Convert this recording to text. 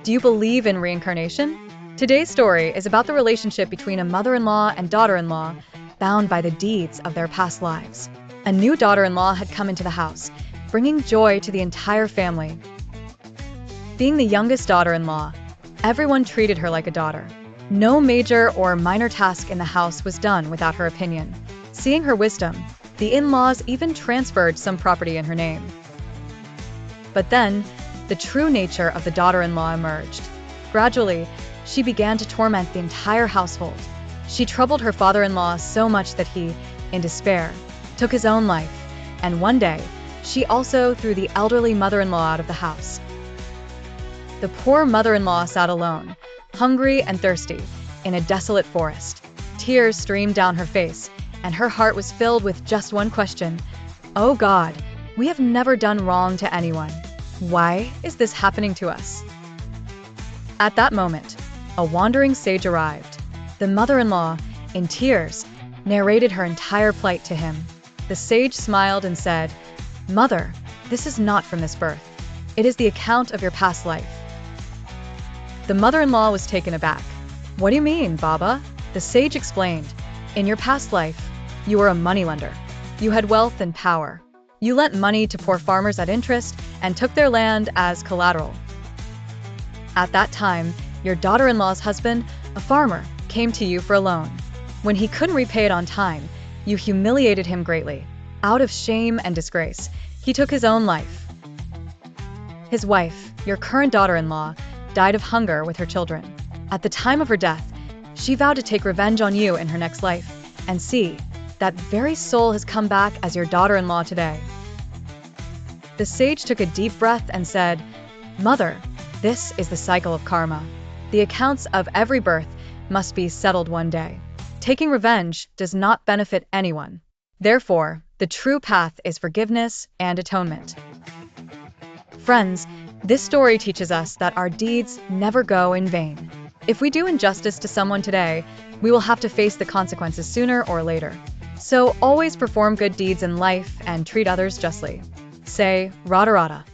Do you believe in reincarnation? Today's story is about the relationship between a mother-in-law and daughter-in-law bound by the deeds of their past lives. A new daughter-in-law had come into the house, bringing joy to the entire family. Being the youngest daughter-in-law, everyone treated her like a daughter. No major or minor task in the house was done without her opinion. Seeing her wisdom, the in-laws even transferred some property in her name. But then, the true nature of the daughter-in-law emerged. Gradually, she began to torment the entire household. She troubled her father-in-law so much that he, in despair, took his own life, and one day, she also threw the elderly mother-in-law out of the house. The poor mother-in-law sat alone, hungry and thirsty, in a desolate forest. Tears streamed down her face, and her heart was filled with just one question. "Oh God, we have never done wrong to anyone. Why is this happening to us?" At that moment, a wandering sage arrived. The mother-in-law, in tears, narrated her entire plight to him. The sage smiled and said, "Mother, this is not from this birth. It is the account of your past life." The mother-in-law was taken aback. "What do you mean, Baba?" The sage explained. "In your past life, you were a moneylender. You had wealth and power. You lent money to poor farmers at interest and took their land as collateral. At that time, your daughter-in-law's husband, a farmer, came to you for a loan. When he couldn't repay it on time, you humiliated him greatly. Out of shame and disgrace, he took his own life. His wife, your current daughter-in-law, died of hunger with her children. At the time of her death, she vowed to take revenge on you in her next life, and see, that very soul has come back as your daughter-in-law today." The sage took a deep breath and said, "Mother, this is the cycle of karma. The accounts of every birth must be settled one day. Taking revenge does not benefit anyone. Therefore, the true path is forgiveness and atonement." Friends, this story teaches us that our deeds never go in vain. If we do injustice to someone today, we will have to face the consequences sooner or later. So always perform good deeds in life and treat others justly. Say, Radha Radha.